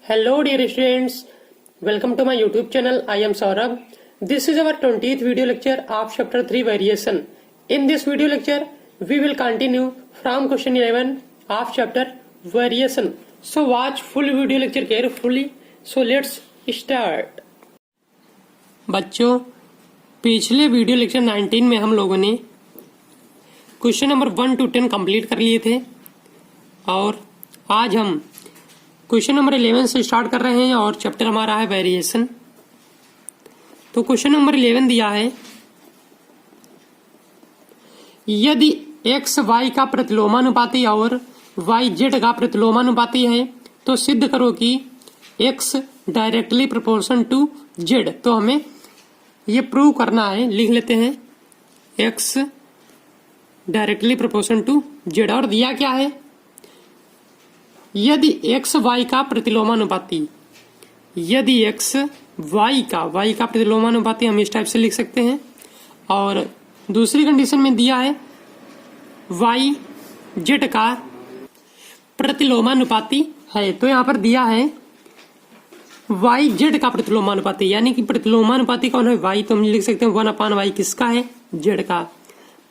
Hello dear students, welcome to my YouTube channel. I am Saurabh. This is our 20th video lecture of chapter 3 variation. In this video lecture, we will continue from question 11 of chapter variation. So watch full video lecture carefully. So let's start. बच्चों, पिछले video lecture 19 में हम लोगों ने question number 1 to 10 complete कर लिए थे और आज हम क्वेश्चन नंबर 11 से स्टार्ट कर रहे हैं और चैप्टर हमारा है वेरिएशन। तो क्वेश्चन नंबर 11 दिया है, यदि x y का प्रतिलोमानुपाती और y z का प्रतिलोमानुपाती है तो सिद्ध करो कि x directly proportion to z। तो हमें ये प्रूव करना है, लिख लेते हैं x directly proportion to z। और दिया क्या है, यदि x y का प्रतिलोमानुपाती, यदि x y का प्रतिलोमानुपाती हम इस टाइप से लिख सकते हैं। और दूसरी कंडीशन में दिया है y z का प्रतिलोमानुपाती है। तो यहाँ पर दिया है y z का प्रतिलोमानुपाती, यानी कि प्रतिलोमानुपाती कौन है, y। तो हम लिख सकते हैं 1/y किसका है, z का।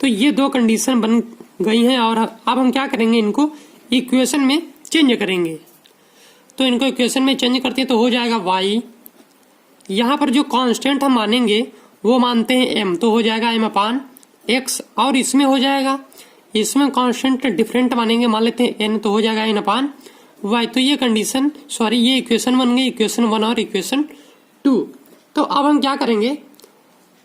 तो ये दो कंडीशन बन गई हैं और अब हम क्या करेंगे, इनको इक्वेशन में चेंज करेंगे। तो इनको इक्वेशन में चेंज करते हैं तो हो जाएगा y, यहाँ पर जो कांस्टेंट हम मानेंगे वो मानते हैं m, तो हो जाएगा m/x। और इसमें हो जाएगा, इसमें कांस्टेंट डिफरेंट मानेंगे, मान लेते हैं n, तो हो जाएगा n/y। तो ये कंडीशन ये इक्वेशन बन गई, इक्वेशन 1 और इक्वेशन 2। तो अब हम क्या करेंगे,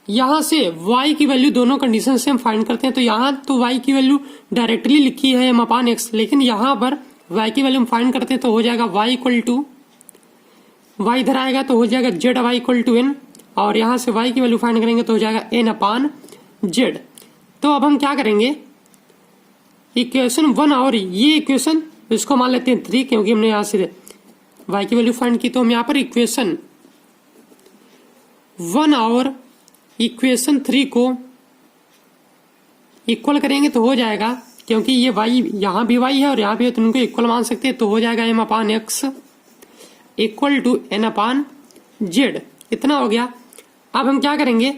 यहाँ से y की वैल्यू दोनों कंडीशन से हम फाइंड करते हैं। तो यहाँ तो y की वैल्यू डायरेक्टली लिखी है m/x, लेकिन यहाँ पर y की वैल्यू हम फाइंड करते हैं तो हो जाएगा y इक्वल टू, y इधर आएगा तो हो जाएगा z इक्वल टू n, और यहाँ से y की वैल्यू फाइंड करेंगे तो हो जाएगा n/z। तो अब हम क्या करेंगे, इक्वेशन 1 और ये इक्वेशन इसको मान लेते हैं 3, क्योंकि हमने यहाँ से y की वैल्यू फाइंड की। तो हम यहाँ पर इक्वेशन 1 और इक्वेशन 3 को इक्वल करेंगे तो हो जाएगा, क्योंकि ये y यहाँ भी y है और यहाँ भी है तो उनको इक्वल मान सकते हैं। तो हो जाएगा m/x इक्वल टू n/z। इतना हो गया। अब हम क्या करेंगे,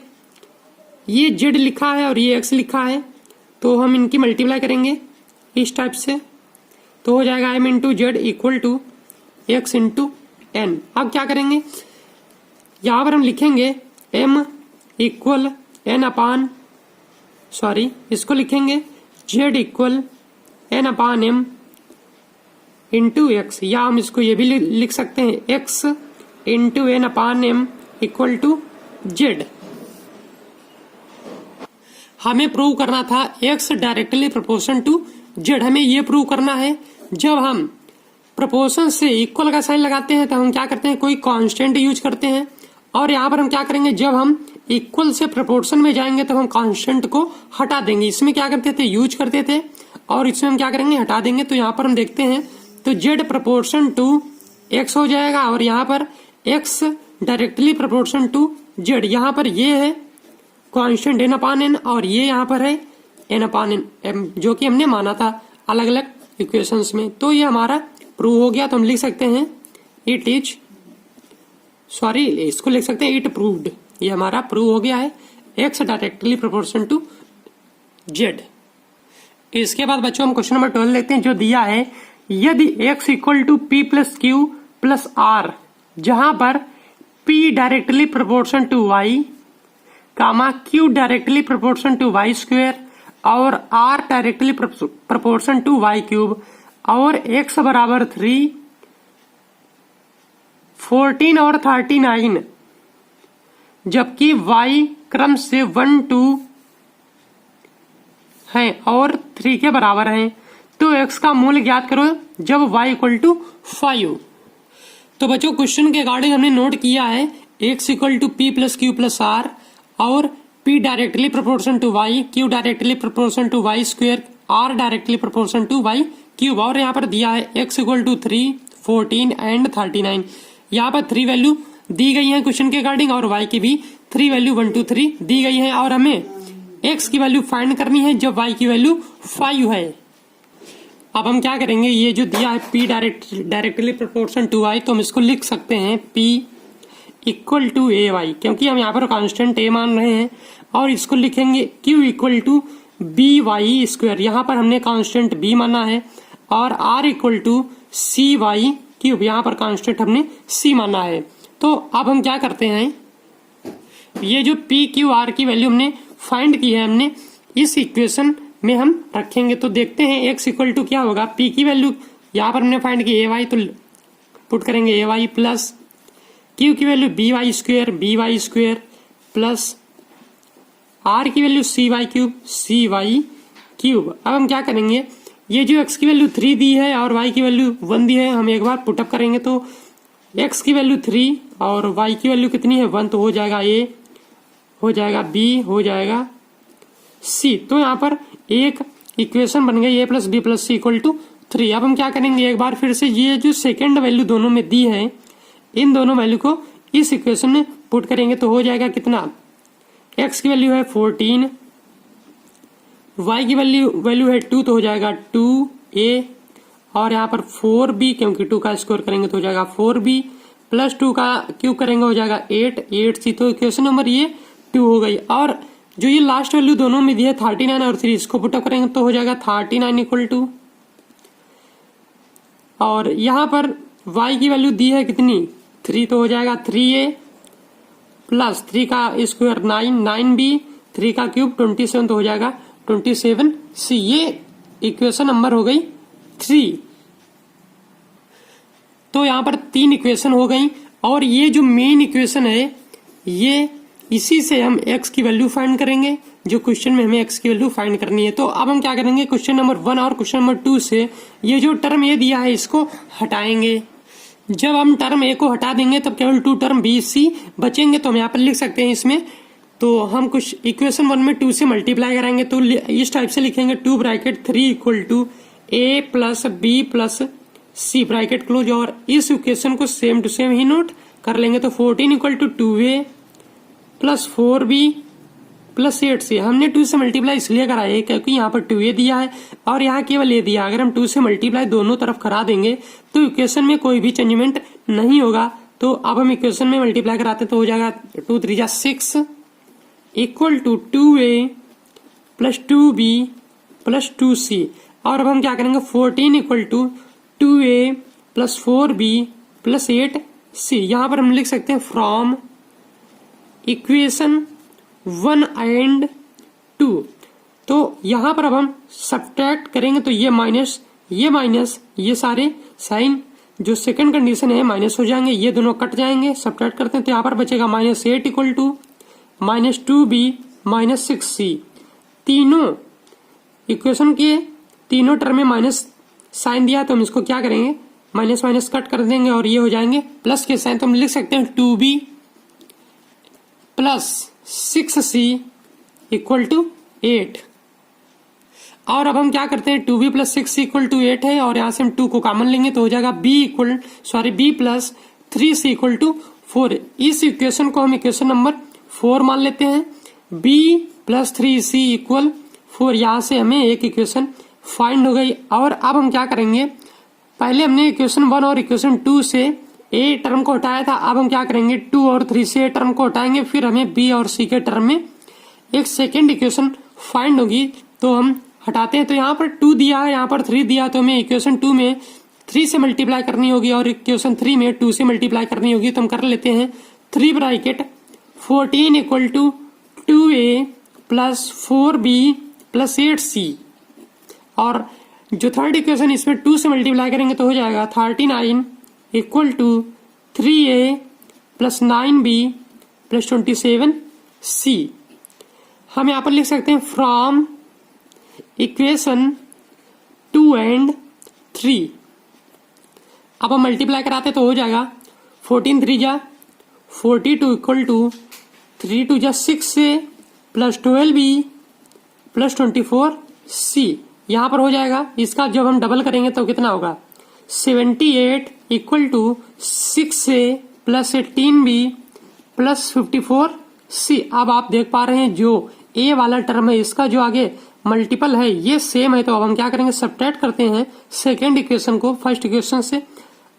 ये z लिखा है और ये x लिखा है, तो हम इनकी मल्टीप्लाई करेंगे इस टाइप से। तो हो जाएगा m into Z equal to x into n। अब क्या करेंगे, यहाँ पर हम लिखेंगे m इक्वल इसको लिखेंगे z equal n/m into x, या हम इसको ये भी लिख सकते हैं x into n/m equal to z। हमें प्रूव करना था x directly proportion to z। हमें ये प्रूव करना है, जब हम प्रोपोर्शन से इक्वल का साइन लगाते हैं तो हम क्या करते हैं, कोई कांस्टेंट यूज करते हैं। और यहाँ पर हम क्या करेंगे, जब हम इक्वल से प्रोपोर्शन में जाएंगे तो हम कांस्टेंट को हटा देंगे। इसमें क्या करते थे, यूज करते थे, और इसमें हम क्या करेंगे, हटा देंगे। तो यहाँ पर हम देखते हैं तो z प्रोपोर्शन टू x हो जाएगा, और यहाँ पर x directly proportion to z। यहाँ पर ये है कांस्टेंट n/n और ये यहाँ पर है n/m, जो कि हमने माना था अलग अलग इक्वेशंस में। तो ये हमारा प्रूव हो गया। तो हम लिख सकते हैं इसको लिख सकते हैं इट प्रूव्ड। ये हमारा प्रूव हो गया है, x directly proportion to z। इसके बाद बच्चों हम क्वेश्चन नंबर 12 लेते हैं, जो दिया है, यदि x equal to p plus Q plus R, जहां पर p directly proportion to y, q directly proportion to y square और r directly proportion to y cube, और x बराबर 3, 14 और 39, जबकि y क्रम से 1, 2 है और 3 के बराबर है। तो x का मूल्य ज्ञात करो जब y इक्वल टू 5। तो बच्चों क्वेश्चन के अकॉर्डिंग हमने नोट किया है x equal to p plus Q plus R, और p directly proportion to y, q directly proportion to y square, r directly proportion to y cube. और यहाँ पर दिया है x इक्वल टू 3, 14 एंड 39। यहाँ पर 3 वैल्यू दी गई है क्वेश्चन के अकॉर्डिंग, और y की भी 3 वैल्यू 1, 2, 3 दी गई है। और हमें x की वैल्यू फाइंड करनी है जब y की वैल्यू 5 है। अब हम क्या करेंगे, ये जो दिया है P directly proportion to y, तो हम इसको लिख सकते हैं P equal to A Y, क्योंकि हम यहाँ पर कांस्टेंट a मान रहे हैं। और इसको लिखेंगे Q equal to B Y square, यहाँ पर हमने कांस्टेंट b माना है। और R equal to C Y cube, यहाँ पर कांस्टेंट हमने c माना है। तो अब हम क्या करते हैं, ये जो P Q R की वैल्यू हमने फाइंड की है, हमने इस इक्वेशन में हम रखेंगे। तो देखते हैं x इक्वल टू क्या होगा, P की वैल्यू यहाँ पर हमने फाइंड की ए वाई, तो पुट करेंगे ए वाई प्लस Q की value B Y square plus R की वैल्यू सी वाई क्यूब। अब हम क्या करेंगे, ये जो x की वैल्यू 3 दी है और y की वैल्यू 1 दी है, हम एक बार पुटअप करेंगे। तो x की वैल्यू 3 और y की वैल्यू कितनी है 1, तो हो जाएगा a, हो जाएगा b, हो जाएगा c। तो यहाँ पर एक इक्वेशन बन गई a plus B plus C equal to 3। अब हम क्या करेंगे, एक बार फिर से ये जो सेकेंड वैल्यू दोनों में दी है, इन दोनों वैल्यू को इस इक्वेशन में पुट करेंगे। तो हो जाएगा कितना, x की वैल्यू है 14, y की वैल्यू है 2, तो हो जाएगा 2a, और यहाँ पर 4b, क्योंकि 2 का स्क्वायर करेंगे तो हो जाएगा 4b प्लस 2 का क्यूब करेंगे हो जाएगा 8c। तो इक्वेशन नंबर ये 2 हो गई। और जो ये लास्ट वैल्यू दोनों में दी है 39 और 3, इसको पुटअप करेंगे तो हो जाएगा 39 इक्वल टू, और यहाँ पर y की वैल्यू दी है कितनी 3, तो हो जाएगा 3a प्लस 3 का स्क्वायर 9b, 3 का क्यूब 27, तो हो जाएगा 27c। ये इक्वेशन नंबर हो गई 3। तो यहाँ पर 3 इक्वेशन हो गई। और ये जो मेन इक्वेशन है, ये इसी से हम x की वैल्यू फाइंड करेंगे, जो क्वेश्चन में हमें x की वैल्यू फाइंड करनी है। तो अब हम क्या करेंगे, क्वेश्चन नंबर 1 और क्वेश्चन नंबर 2 से ये जो टर्म ए दिया है इसको हटाएंगे। जब हम टर्म ए को हटा देंगे तब केवल 2 टर्म बी सी बचेंगे। तो हम यहाँ पर लिख सकते हैं इसमें, तो हम कुछ इक्वेशन 1 में 2 से मल्टीप्लाई करेंगे। तो इस टाइप से लिखेंगे 2 bracket 3 equal to A plus B plus C bracket close, और इस इक्वेशन को सेम टू सेम ही नोट कर लेंगे। तो 14 equal to 2a plus 4b plus 8c। हमने 2 से मल्टीप्लाई इसलिए करा है क्योंकि यहाँ पर 2a दिया है और यहाँ केवल a दिया। अगर हम 2 से मल्टीप्लाई दोनों तरफ करा देंगे तो इक्वेशन में कोई भी चेंजमेंट नहीं होगा। तो अब हम इक्वेशन में मल्टीप्लाई कराते तो हो जाएगा 2 3 6 equal to 2a plus 2b plus 2c। और अब हम क्या करेंगे, 14 equal to 2a plus 4b plus 8c। यहाँ पर हम लिख सकते हैं फ्रॉम इक्वेशन 1 एंड 2। तो यहाँ पर अब हम सब्ट्रैक्ट करेंगे तो ये माइनस ये सारे साइन जो सेकंड कंडीशन है माइनस हो जाएंगे, ये दोनों कट जाएंगे। सब्ट्रैक्ट करते हैं तो यहाँ पर बचेगा -8 इक्वल टू -2b -6c। तीनों इक्वेशन के तीनों टर्म में माइनस साइन दिया तो हम इसको क्या करेंगे, माइनस माइनस कट कर देंगे और ये हो जाएंगे प्लस के साइन। तो हम लिख सकते हैं 2b plus 6c equal to 8। और अब हम क्या करते हैं, 2b plus 6c equal to 8 है और यहां से हम 2 को कॉमन लेंगे तो हो जाएगा b plus 3c equal to 4। इस इक्वेशन को हम इक्वेशन नंबर 4 मान लेते हैं। b प्लस 3c इक्वल 4, यहां से हमें एक इक्वेशन फाइंड हो गई। और अब हम क्या करेंगे, पहले हमने इक्वेशन 1 और इक्वेशन 2 से a टर्म को हटाया था, अब हम क्या करेंगे 2 और 3 से a टर्म को हटाएंगे, फिर हमें b और c के टर्म में एक सेकेंड इक्वेशन फाइंड होगी। तो हम हटाते हैं, तो यहाँ पर 2 दिया है, यहाँ पर 3 दिया, तो हमें इक्वेशन 2 में 3 से मल्टीप्लाई करनी होगी और इक्वेशन 3 में 2 से मल्टीप्लाई करनी होगी। तो हम कर लेते हैं 3 bracket 14 equal to 2a plus 4b plus 8c। और जो थर्ड इक्वेशन इसमें 2 से मल्टीप्लाई करेंगे तो हो जाएगा 39 equal to 3a plus 9b plus 27c। हम यहाँ पर लिख सकते हैं फ्रॉम इक्वेशन 2 एंड 3। अब हम मल्टीप्लाई कराते तो हो जाएगा 14 3 जा 42 इक्वल टू 3 2 जा 6a plus 12b plus 24c। यहाँ पर हो जाएगा, इसका जब हम डबल करेंगे तो कितना होगा 78 equal to 6a plus 18b plus 54c। अब आप देख पा रहे हैं जो a वाला टर्म है इसका जो आगे मल्टीपल है, ये सेम है, तो अब हम क्या करेंगे, सब्ट्रैक्ट करते हैं सेकेंड इक्वेशन को फर्स्ट इक्वेशन से,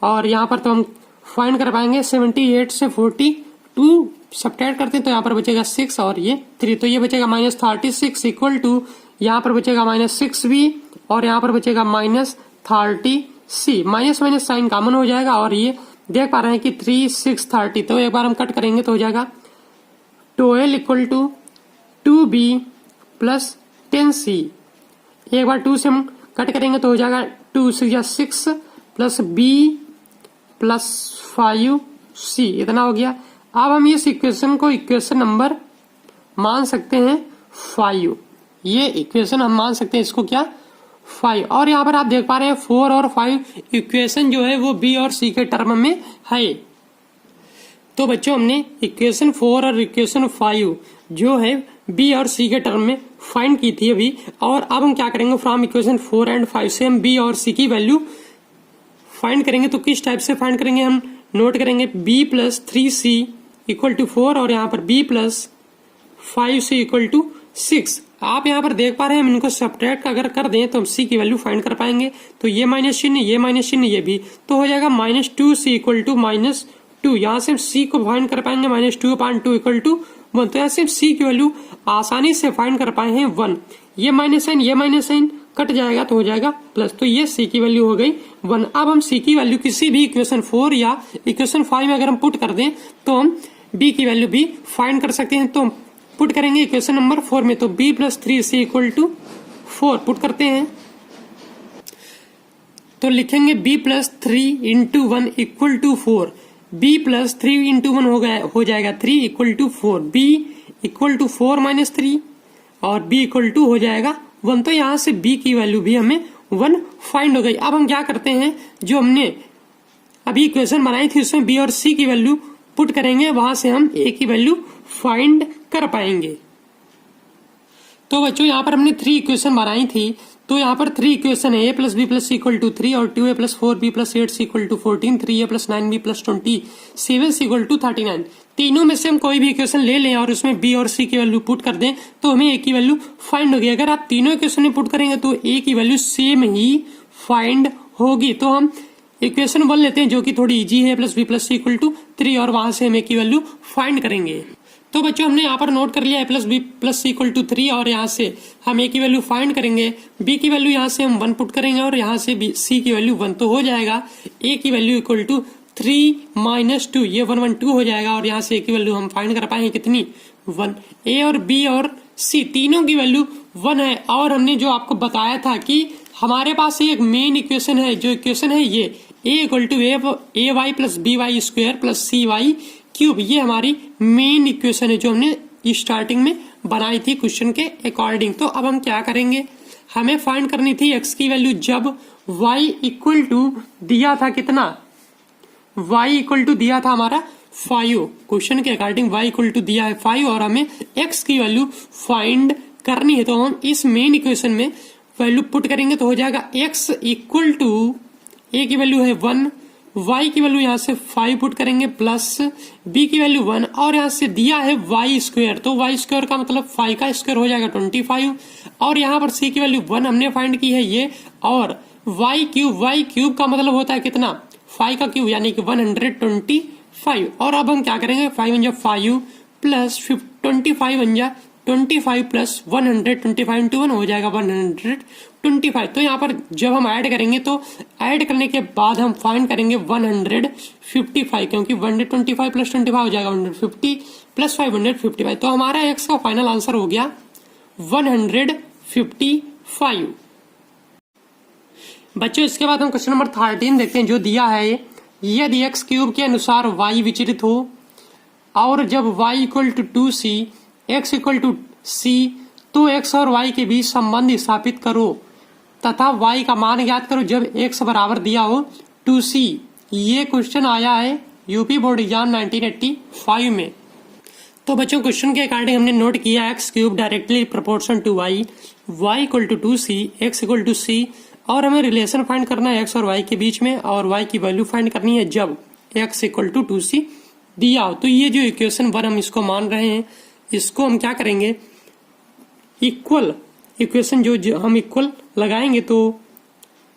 और यहाँ पर तो हम फाइंड कर पाएंगे 78 से 42 सब्ट्रैक्ट करते हैं तो यहाँ पर बचेगा 6 और ये 3, तो ये बचेगा -36 इक्वल टू यहाँ पर बचेगा -6b और यहाँ पर बचेगा -30c। Minus minus sign common हो जाएगा और ये देख पा रहे हैं कि 3 6 30, तो एक बार हम कट करेंगे तो हो जाएगा 12 equal to 2b plus 10c। एक बार 2 से हम कट करेंगे तो हो जाएगा 2 6 प्लस b प्लस 5c, इतना हो गया। अब हम इस इक्वेशन को इक्वेशन नंबर मान सकते हैं 5, ये इक्वेशन हम मान सकते हैं इसको क्या 5, और यहाँ पर आप देख पा रहे हैं 4 और 5 इक्वेशन जो है वो बी और सी के टर्म में है। तो बच्चों हमने इक्वेशन 4 और इक्वेशन 5 जो है बी और सी के टर्म में फाइंड की थी अभी, और अब हम क्या करेंगे फ्रॉम इक्वेशन 4 एंड 5 से हम बी और सी की वैल्यू फाइंड करेंगे। तो किस टाइप से फाइंड करेंगे, हम नोट करेंगे b plus 3c equal to 4 और यहाँ पर b plus 5c equal to 6। आप यहाँ पर देख पा रहे हैं हम इनको सब्ट्रैक्ट अगर कर दें तो हम c की वैल्यू फाइंड कर पाएंगे। तो ये माइनस चिन्ह, ये माइनस चिन्ह, ये भी, तो हो जाएगा -2c इक्वल टू -2। यहाँ से हम c को फाइंड कर पाएंगे -2/2 इक्वल टू 1, तो ऐसे हम c की वैल्यू आसानी से फाइंड कर पाए हैं 1। ये माइनस साइन कट जाएगा तो हो जाएगा प्लस, तो ये c की वैल्यू हो गई 1। अब हम c की वैल्यू किसी भी इक्वेशन 4 या इक्वेशन 5 में अगर हम पुट कर दें तो हम b की वैल्यू भी फाइंड कर सकते हैं। तो हम पुट करेंगे इक्वेशन नंबर 4 में, तो b plus 3c equal to 4 put करते हैं तो लिखेंगे b plus 3 into 1 equal to 4। b plus 3 into 1 हो जाएगा 3 equal to 4, b equal to 4 minus 3 और b इक्वल टू हो जाएगा 1। तो यहाँ से b की वैल्यू भी हमें 1 फाइंड हो गई। अब हम क्या करते हैं, जो हमने अभी इक्वेशन बनाई थी उसमें b और c की वैल्यू पुट करेंगे, वहां से हम a की वैल्यू फाइंड कर पाएंगे। तो बच्चों यहाँ पर हमने 3 इक्वेशन बनाई थी, तो यहाँ पर 3 इक्वेशन है, a plus B plus equal to 3 और 2a plus 4b plus 8c equal to 14, 3a plus 9b plus 20, 7c equal to 39। तीनों में से हम कोई भी इक्वेशन ले लें और उसमें b और c की वैल्यू पुट कर दें तो हमें a की वैल्यू फाइंड होगी। अगर आप तीनों इक्वेशन में पुट करेंगे तो a की वैल्यू सेम ही फाइंड होगी। तो हम इक्वेशन 1 लेते हैं जो कि थोड़ी इजी है, plus B plus C equal to 3, और वहां से हम a की वैल्यू फाइंड करेंगे। तो बच्चों हमने यहाँ पर नोट कर लिया a plus B plus C equal to 3 और यहाँ से हम a की वैल्यू फाइंड करेंगे, b की वैल्यू यहाँ से हम 1 पुट करेंगे और यहाँ से c की वैल्यू 1, तो हो जाएगा a की वैल्यू इक्वल टू 3 माइनस 2, ये 1 1 2 हो जाएगा और यहाँ से a की वैल्यू हम फाइंड कर पाएंगे कितनी 1। a और b और c तीनों की वैल्यू 1 है, और हमने जो आपको बताया था कि हमारे पास एक मेन इक्वेशन है, जो इक्वेशन है ये a equal to A Y plus B Y square plus C Y cube, ये हमारी मेन इक्वेशन है जो हमने स्टार्टिंग में बनाई थी क्वेश्चन के अकॉर्डिंग। तो अब हम क्या करेंगे, हमें फाइंड करनी थी x की वैल्यू जब y इक्वल टू दिया था कितना, y इक्वल टू दिया था हमारा 5, क्वेश्चन के अकॉर्डिंग y इक्वल टू दिया है 5 और हमें x की वैल्यू फाइंड करनी है। तो हम इस मेन इक्वेशन में वैल्यू पुट करेंगे तो हो जाएगा x इक्वल टू a की वैल्यू है 1, y की वैल्यू यहाँ से 5 पुट करेंगे प्लस b की वैल्यू 1, और यहाँ से दिया है y स्क्वायर, तो y स्क्वायर का मतलब 5 का स्क्वायर हो जाएगा 25, और यहाँ पर c की वैल्यू 1 हमने फाइंड की है ये, और y क्यूब का मतलब होता है कितना 5 का क्यूब यानी कि 125। और अब हम क्या करेंगे 5 × 5 प्लस 25 × 25 प्लस 125 इंटू 1 हो जाएगा 125। तो यहाँ पर जब हम ऐड करेंगे तो ऐड करने के बाद हम फाइंड करेंगे 155, क्योंकि 125 प्लस 25 हो जाएगा 150 प्लस 5 155। तो हमारा x का फाइनल आंसर हो गया 155। बच्चों इसके बाद हम क्वेश्चन नंबर 13 देखते हैं जो दिया है, यदि x क्यूब के अनुसार y विचलित हो और जब y equal to 2c x equal to c, तो x और y के बीच संबंध स्थापित करो तथा y का मान ज्ञात करो जब x बराबर दिया हो 2c। ये क्वेश्चन आया है यूपी बोर्ड एग्जाम 1985 में। तो बच्चों क्वेश्चन के अकॉर्डिंग हमने नोट किया x cube directly proportion to y, y equal to 2c, x equal to c, और हमें रिलेशन फाइंड करना है x और y के बीच में, और y की वैल्यू फाइंड करनी है जब x इक्वल टू 2c दिया हो। तो ये जो इक्वेशन 1 हम इसको मान रहे हैं, इसको हम क्या करेंगे इक्वल इक्वेशन जो हम इक्वल लगाएंगे, तो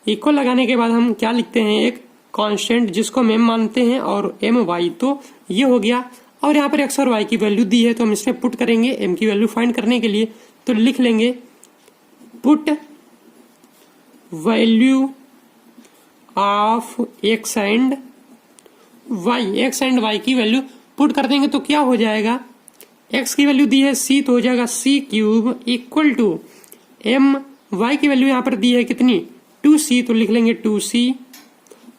इक्वल लगाने के बाद हम क्या लिखते हैं, एक कांस्टेंट जिसको हम एम मानते हैं और एम वाई, तो ये हो गया। और यहाँ पर एक्स और वाई की वैल्यू दी है तो हम इसमें पुट करेंगे एम की वैल्यू फाइंड करने के लिए। तो लिख लेंगे put value of X and Y, X and Y की वैल्यू पुट कर देंगे तो क्या हो जाएगा, एक्स की वैल्यू दी है सी तो हो जाएगा C cube equal to M, Y की वैल्यू यहाँ पर दी है कितनी 2c, तो लिख लेंगे 2c।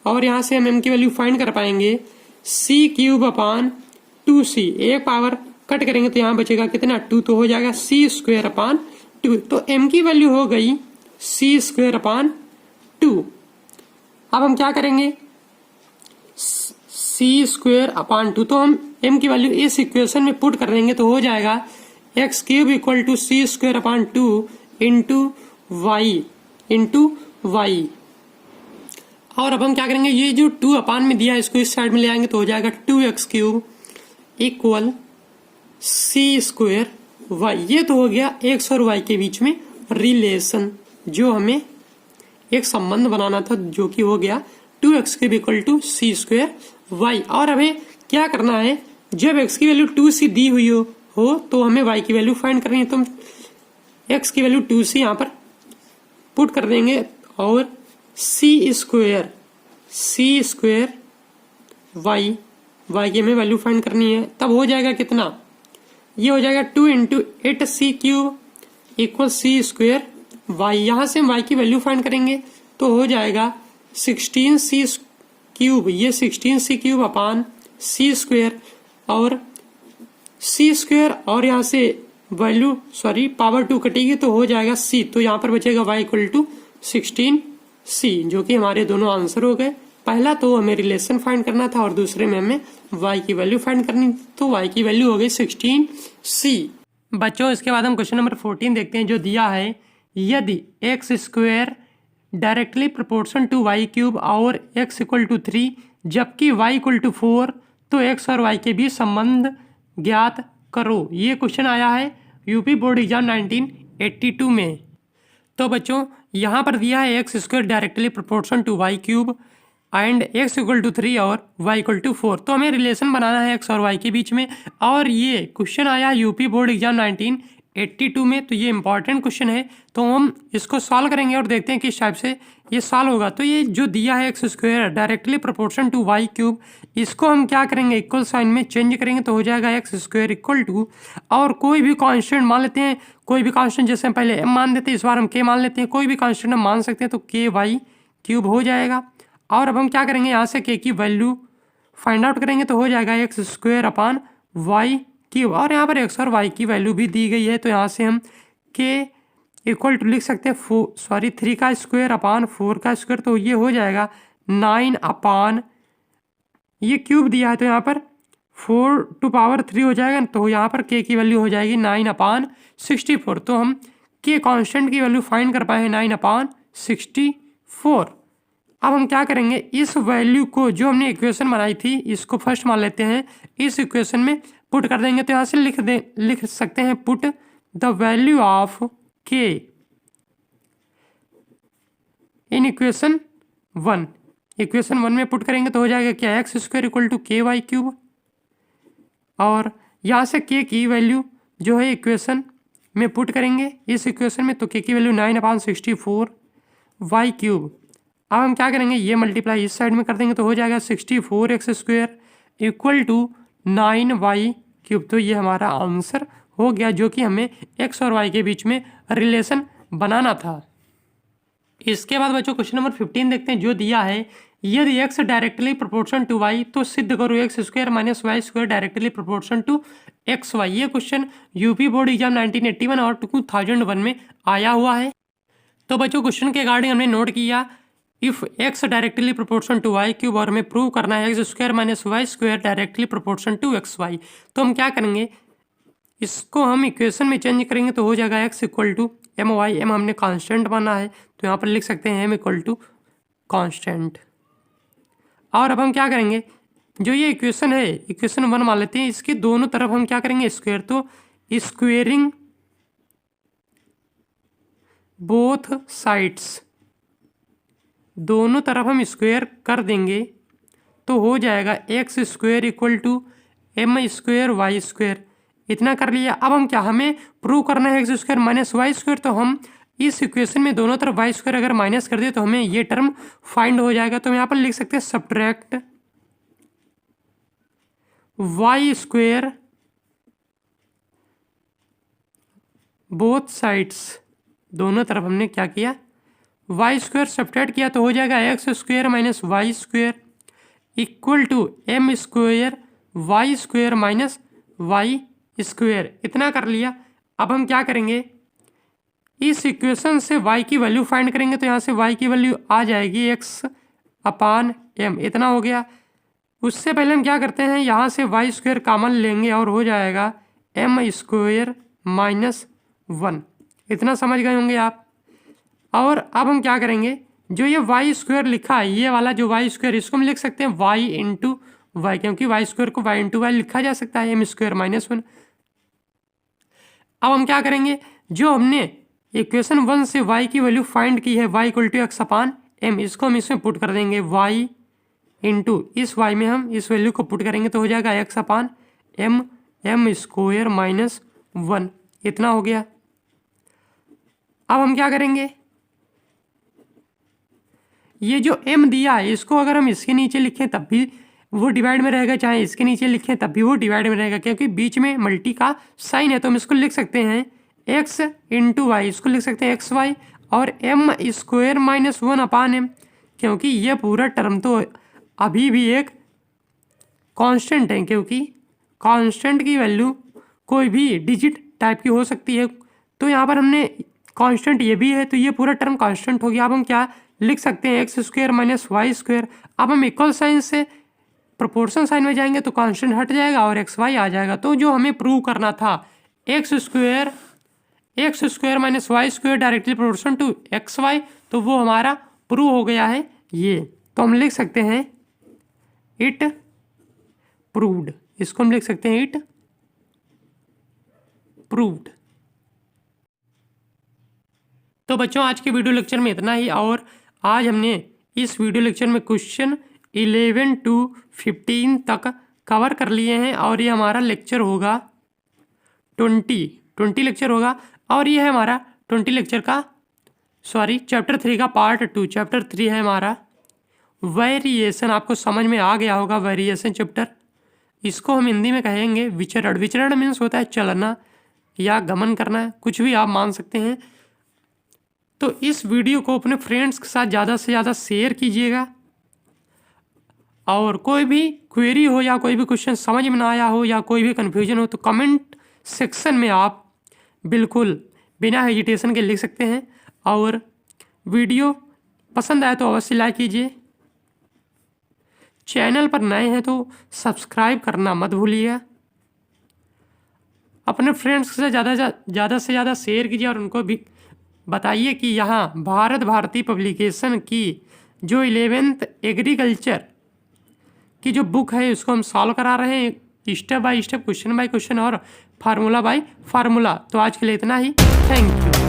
और यहाँ से हम m की वैल्यू फाइंड कर पाएंगे c क्यूब अपान 2c, एक पावर कट करेंगे तो यहाँ बचेगा कितना 2, तो हो जाएगा c स्क्वायर अपान 2। तो m की वैल्यू हो गई c स्क्वायर अपान 2। अब हम क्या करेंगे, c स्क्वायर अपान 2, तो हम m की वैल्यू इस इक्वेशन में पुट कर देंगे तो हो जाएगा X cube equal to c square upon 2 into Y. और अब हम क्या करेंगे, ये जो 2 अपान में दिया है इसको इस साइड में ले आएंगे तो हो जाएगा 2x cube equal c square Y. ये तो हो गया x और y के बीच में रिलेशन, जो हमें एक संबंध बनाना था, जो कि हो गया 2x cube equal to c square Y. और हमें क्या करना है, जब x की वैल्यू 2c दी हुई हो तो हमें y की वैल्यू फाइंड करनी है। तो हम x की वैल्यू 2c यहाँ पर पुट कर देंगे और c स्क्वायर वाई की हमें वैल्यू फाइंड करनी है। तब हो जाएगा कितना, ये हो जाएगा 2 into 8c cube equal c square Y. यहाँ से हम y की वैल्यू फाइंड करेंगे तो हो जाएगा 16c क्यूब, ये 16c क्यूब अपान c स्क्वायर और c स्क्वायर, और यहाँ से वैल्यू पावर 2 कटेगी तो हो जाएगा c, तो यहाँ पर बचेगा y इक्वल टू 16c, जो कि हमारे दोनों आंसर हो गए। पहला तो हमें रिलेशन फाइंड करना था और दूसरे में हमें y की वैल्यू फाइंड करनी थी, तो y की वैल्यू हो गई 16c। बच्चों इसके बाद हम क्वेश्चन नंबर 14 देखते हैं, जो दिया है यदि X square directly proportion to Y cube और x इक्वल टू 3 जबकि y इक्वल टू 4 तो x और y के बीच संबंध ज्ञात करो। ये क्वेश्चन आया है यूपी बोर्ड एग्जाम 1982 में। तो बच्चों यहाँ पर दिया है X square directly proportion to Y cube and X equal to 3 और y इक्वल टू 4, तो हमें रिलेशन बनाना है x और y के बीच में। और ये क्वेश्चन आया यूपी बोर्ड एग्जाम 1982 में, तो ये इंपॉर्टेंट क्वेश्चन है। तो हम इसको सॉल्व करेंगे और देखते हैं किस टाइप से ये सॉल्व होगा। तो ये जो दिया है X square directly proportion to Y cube, इसको हम क्या करेंगे, इक्वल साइन में चेंज करेंगे तो हो जाएगा एक्स स्क्वायर इक्वल टू, और कोई भी कांस्टेंट मान लेते हैं, कोई भी कांस्टेंट, जैसे हम पहले m मान देते हैं, इस बार हम k मान लेते हैं, कोई भी कांस्टेंट हम मान सकते हैं, तो k वाई क्यूब हो जाएगा। और अब हम क्या करेंगे, यहाँ से k की वैल्यू फाइंड आउट करेंगे तो हो जाएगा X square upon Y cube, और यहाँ पर एक्स और वाई की वैल्यू भी दी गई है, तो यहाँ से हम k इक्वल टू लिख सकते हैं 3 का स्क्वायर अपान 4 का स्क्वायर, तो ये हो जाएगा 9 अपान, ये क्यूब दिया है तो यहाँ पर 4 टू पावर 3 हो जाएगा, तो यहाँ पर k की वैल्यू हो जाएगी 9 अपान 64। तो हम k कांस्टेंट की वैल्यू फाइंड कर पाए 9 अपान 64। अब हम क्या करेंगे, इस वैल्यू को जो हमने इक्वेशन बनाई थी इसको फर्स्ट मान लेते हैं, इस इक्वेशन में पुट कर देंगे। तो यहाँ से लिख सकते हैं put the value of k in equation 1। Equation 1 में पुट करेंगे तो हो जाएगा क्या, एक्स स्क्वायर इक्वल टू के वाई क्यूब, और यहाँ से k की वैल्यू जो है इक्वेशन में पुट करेंगे इस इक्वेशन में, तो k की वैल्यू 9 अपान 64 वाई क्यूब। अब हम क्या करेंगे, ये मल्टीप्लाई इस साइड में कर देंगे तो हो जाएगा 64 X square equal to 9 Y cube. तो ये हमारा आंसर हो गया, जो कि हमें एक्स और वाई के बीच में रिलेशन बनाना था। इसके बाद बच्चों क्वेश्चन नंबर 15 देखते हैं, जो दिया है यदि X directly proportion to Y तो सिद्ध करो X square minus Y square directly proportion to X Y. ये क्वेश्चन यूपी बोर्ड एग्जाम 1981 और 2001 में आया हुआ है। तो बच्चों क्वेश्चन के रिगार्डिंग हमने नोट किया, if X directly proportion to Y cube, और हमें प्रूव करना है X square minus Y square directly proportion to X Y. तो हम क्या करेंगे, इसको हम इक्वेशन में चेंज करेंगे तो हो जाएगा X equal to M Y, M हमने कांस्टेंट माना है तो यहाँ पर लिख सकते हैं एम इक्वल टू कांस्टेंट। और अब हम क्या करेंगे, जो ये इक्वेशन है इक्वेशन 1 मान लेते हैं, इसके दोनों तरफ हम क्या करेंगे स्क्वायर, तो स्क्वेयरिंग बोथ साइड्स, दोनों तरफ हम स्क्वायर कर देंगे तो हो जाएगा X square equal to M square Y square. इतना कर लिया। अब हम क्या, हमें प्रूव करना है X square minus Y square, तो हम इस इक्वेशन में दोनों तरफ वाई स्क्वायर अगर माइनस कर दिए तो हमें ये टर्म फाइंड हो जाएगा। तो हम यहाँ पर लिख सकते हैं subtract Y square both sides, दोनों तरफ हमने क्या किया, वाई स्क्वायर सब्ट्रैक्ट किया तो हो जाएगा X square minus Y square equal to M square Y square minus Y square. इतना कर लिया। अब हम क्या करेंगे, इस इक्वेशन से y की वैल्यू फाइंड करेंगे तो यहाँ से y की वैल्यू आ जाएगी x अपान m। इतना हो गया। उससे पहले हम क्या करते हैं, यहाँ से वाई स्क्वायर कॉमन लेंगे और हो जाएगा एम स्क्वायर माइनस 1। इतना समझ गए होंगे आप। और अब हम क्या करेंगे, जो ये वाई स्क्वायर लिखा है, ये वाला जो वाई स्क्वायर, इसको हम लिख सकते हैं वाई इंटू वाई, क्योंकि वाई स्क्वायर को वाई इंटू वाई लिखा जा सकता है, एम स्क्वायर माइनस 1। अब हम क्या करेंगे, जो हमने इक्वेशन 1 से y की वैल्यू फाइंड की है, y इक्वल टू एक्स अपान एम, इसको हम इसमें पुट कर देंगे y इंटू इस y में हम इस वैल्यू को पुट करेंगे तो हो जाएगा x upon M, M square minus 1। इतना हो गया। अब हम क्या करेंगे, ये जो m दिया है इसको अगर हम इसके नीचे लिखें तब भी वो डिवाइड में रहेगा, चाहे इसके नीचे लिखें तब भी वो डिवाइड में रहेगा, क्योंकि बीच में मल्टी का साइन है। तो हम इसको लिख सकते हैं x इंटू वाई, इसको लिख सकते हैं एक्स वाई, और एम स्क्वायर माइनस 1 अपान एम, क्योंकि ये पूरा टर्म तो अभी भी एक कांस्टेंट है, क्योंकि कांस्टेंट की वैल्यू कोई भी डिजिट टाइप की हो सकती है। तो यहाँ पर हमने कांस्टेंट ये भी है, तो ये पूरा टर्म कांस्टेंट हो गया। अब हम क्या लिख सकते हैं, X square minus Y square. अब हम इक्वल साइन से प्रोपोर्शन साइन में जाएंगे तो कांस्टेंट हट जाएगा और एक्स वाई आ जाएगा। तो जो हमें प्रूव करना था, X square minus Y square directly proportion to X Y, तो वो हमारा प्रूव हो गया है ये। तो हम लिख सकते हैं इट प्रूव्ड, इसको हम लिख सकते हैं इट प्रूव्ड। तो बच्चों आज के वीडियो लेक्चर में इतना ही, और आज हमने इस वीडियो लेक्चर में क्वेश्चन 11 to 15 तक कवर कर लिए हैं, और ये हमारा लेक्चर होगा 20 लेक्चर होगा, और ये है हमारा 20 लेक्चर का चैप्टर 3 का पार्ट 2। चैप्टर 3 है हमारा वेरिएशन। आपको समझ में आ गया होगा वेरिएशन चैप्टर। इसको हम हिंदी में कहेंगे विचरण। विचरण मीन्स होता है चलना या गमन करना, कुछ भी आप मान सकते हैं। तो इस वीडियो को अपने फ्रेंड्स के साथ ज़्यादा से ज़्यादा शेयर कीजिएगा, और कोई भी क्वेरी हो या कोई भी क्वेश्चन समझ में ना आया हो या कोई भी कन्फ्यूजन हो तो कमेंट सेक्शन में आप बिल्कुल बिना हेजिटेशन के लिख सकते हैं। और वीडियो पसंद आए तो अवश्य लाइक कीजिए। चैनल पर नए हैं तो सब्सक्राइब करना मत भूलिएगा। अपने फ्रेंड्स के साथ ज़्यादा से ज़्यादा शेयर कीजिए, और उनको भी बताइए कि यहाँ भारत भारती पब्लिकेशन की जो 11th एग्रीकल्चर की जो बुक है उसको हम सॉल्व करा रहे हैं step by step, question by question और फार्मूला बाय फार्मूला। तो आज के लिए इतना ही। Thank you.